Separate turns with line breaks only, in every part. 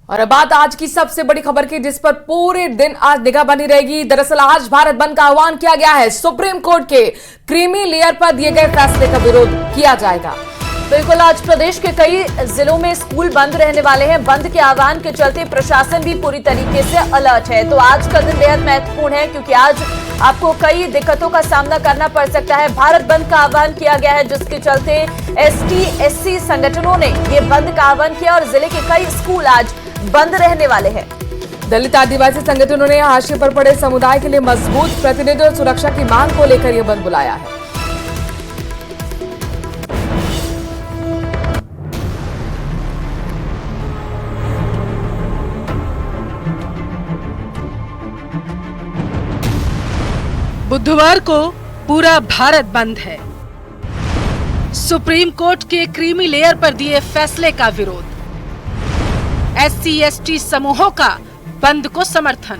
और अब बात आज की सबसे बड़ी खबर की, जिस पर पूरे दिन आज निगाह बनी रहेगी। दरअसल आज भारत बंद का आह्वान किया गया है। सुप्रीम कोर्ट के क्रीमी लेयर पर दिए गए फैसले का विरोध किया जाएगा।
बिल्कुल, आज प्रदेश के कई जिलों में स्कूल बंद रहने वाले हैं। बंद के आह्वान के चलते प्रशासन भी पूरी तरीके से अलर्ट है। तो आज का दिन बेहद महत्वपूर्ण है, क्योंकि आज आपको कई दिक्कतों का सामना करना पड़ सकता है। भारत बंद का आह्वान किया गया है, जिसके चलते ST-SC संगठनों ने ये बंद का आह्वान किया और जिले के कई स्कूल आज बंद रहने वाले हैं।
दलित आदिवासी संगठनों ने हाशिए पर पड़े समुदाय के लिए मजबूत प्रतिनिधि और सुरक्षा की मांग को लेकर यह बंद बुलाया है।
बुधवार को पूरा भारत बंद है। सुप्रीम कोर्ट के क्रीमी लेयर पर दिए फैसले का विरोध। SC-ST समूहों का बंद को समर्थन।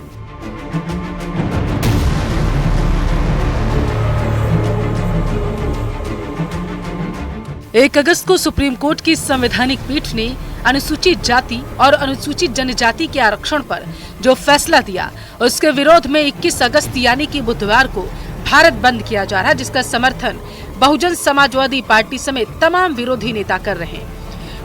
एक अगस्त को सुप्रीम कोर्ट की संवैधानिक पीठ ने अनुसूचित जाति और अनुसूचित जनजाति के आरक्षण पर जो फैसला दिया, उसके विरोध में 21 अगस्त यानी कि बुधवार को भारत बंद किया जा रहा है, जिसका समर्थन बहुजन समाजवादी पार्टी समेत तमाम विरोधी नेता कर रहे हैं।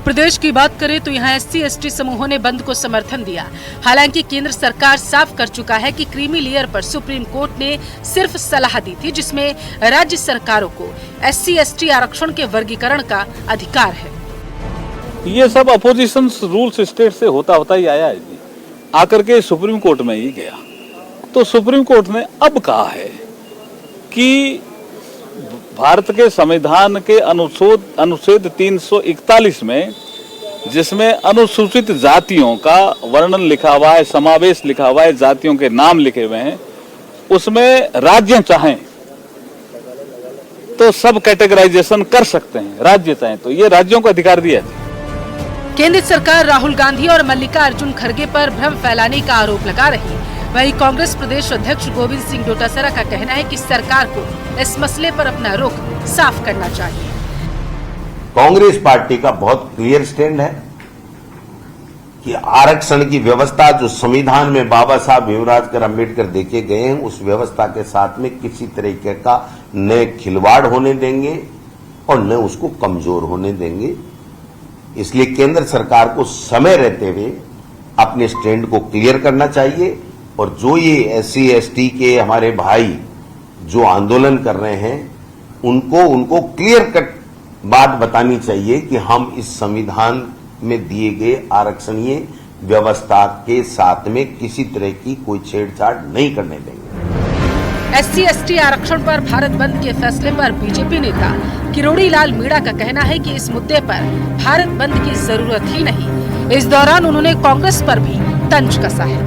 प्रदेश की बात करें तो यहाँ SC-ST समूहों ने बंद को समर्थन दिया। हालांकि केंद्र सरकार साफ कर चुका है कि क्रीमी लेयर पर सुप्रीम कोर्ट ने सिर्फ सलाह दी थी, जिसमें राज्य सरकारों को SC-ST आरक्षण के वर्गीकरण का अधिकार है।
ये सब अपोजिशन रूल्स स्टेट से होता ही आया है, आकर के सुप्रीम कोर्ट में ही गया। तो सुप्रीम कोर्ट ने अब कहा है कि भारत के संविधान के अनुच्छेद 341 में, जिसमें अनुसूचित जातियों का वर्णन लिखा हुआ है, समावेश लिखा हुआ है, जातियों के नाम लिखे हुए हैं, उसमें राज्य चाहें तो सब कैटेगराइजेशन कर सकते हैं, राज्य चाहें तो। ये राज्यों को अधिकार दिया है।
केंद्र सरकार राहुल गांधी और मल्लिकार्जुन खड़गे पर भ्रम फैलाने का आरोप लगा रही। वहीं कांग्रेस प्रदेश अध्यक्ष गोविंद सिंह डोटासरा का कहना है कि सरकार को इस मसले पर अपना रुख साफ करना चाहिए।
कांग्रेस पार्टी का बहुत क्लियर स्टैंड है कि आरक्षण की व्यवस्था जो संविधान में बाबा साहब भीमराव अम्बेडकर देके गए हैं, उस व्यवस्था के साथ में किसी तरीके का न खिलवाड़ होने देंगे और न उसको कमजोर होने देंगे। इसलिए केंद्र सरकार को समय रहते हुए अपने स्टैंड को क्लियर करना चाहिए और जो ये SC-ST के हमारे भाई जो आंदोलन कर रहे हैं, उनको क्लियर कट बात बतानी चाहिए कि हम इस संविधान में दिए गए आरक्षणीय व्यवस्था के साथ में किसी तरह की कोई छेड़छाड़ नहीं करने देंगे।
SC-ST आरक्षण पर भारत बंद के फैसले पर बीजेपी नेता किरोड़ी लाल मीणा का कहना है कि इस मुद्दे पर भारत बंद की जरूरत ही नहीं। इस दौरान उन्होंने कांग्रेस पर भी तंज कसा है।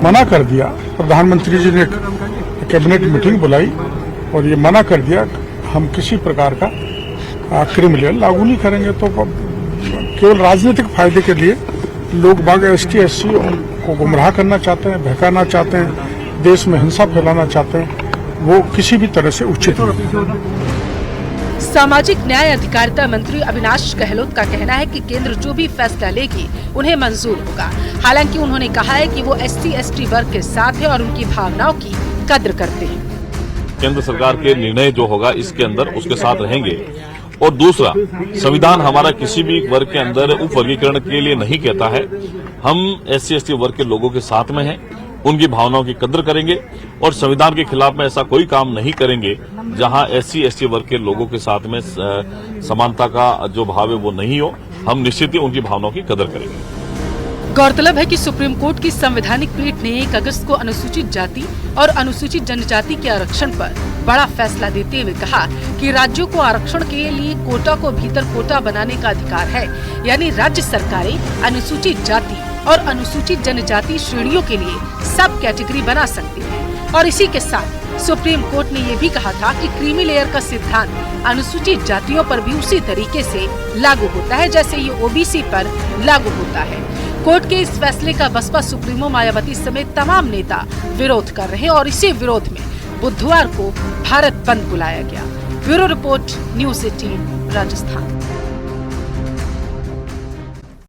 मना कर दिया, प्रधानमंत्री जी ने कैबिनेट मीटिंग बुलाई और ये मना कर दिया हम किसी प्रकार का क्रीमी लेयर लागू नहीं करेंगे। तो केवल राजनीतिक फायदे के लिए लोग बाग ST-SC को गुमराह करना चाहते हैं, बहकाना चाहते हैं, देश में हिंसा फैलाना चाहते हैं, वो किसी भी तरह से उचित नहीं।
सामाजिक न्याय अधिकारिता मंत्री अविनाश गहलोत का कहना है कि केंद्र जो भी फैसला लेगी उन्हें मंजूर होगा। हालांकि उन्होंने कहा है कि वो SC-ST वर्ग के साथ है और उनकी भावनाओं की कद्र करते हैं।
केंद्र सरकार के निर्णय जो होगा इसके अंदर उसके साथ रहेंगे। और दूसरा, संविधान हमारा किसी भी वर्ग के अंदर उप वर्गीकरण के लिए नहीं कहता है। हम SC-ST वर्ग के लोगों के साथ में हैं, उनकी भावनाओं की कद्र करेंगे और संविधान के खिलाफ में ऐसा कोई काम नहीं करेंगे जहां SC-ST वर्ग के लोगों के साथ में समानता का जो भाव है वो नहीं हो। हम निश्चित ही उनकी भावनाओं की कद्र करेंगे।
गौरतलब है कि सुप्रीम कोर्ट की संवैधानिक पीठ ने 1 अगस्त को अनुसूचित जाति और अनुसूचित जनजाति के आरक्षण पर बड़ा फैसला देते हुए कहा कि राज्यों को आरक्षण के लिए कोटा को भीतर कोटा बनाने का अधिकार है। यानी राज्य सरकारें अनुसूचित जाति और अनुसूचित जनजाति श्रेणियों के लिए सब कैटेगरी बना सकती है। और इसी के साथ सुप्रीम कोर्ट ने ये भी कहा था कि क्रीमी लेयर का सिद्धांत अनुसूचित जातियों पर भी उसी तरीके से लागू होता है जैसे ये OBC पर लागू होता है। कोर्ट के इस फैसले का बसपा सुप्रीमो मायावती समेत तमाम नेता विरोध कर रहे हैं और इसी विरोध में बुधवार को भारत बंद बुलाया गया। Bureau report, news 18 Rajasthan.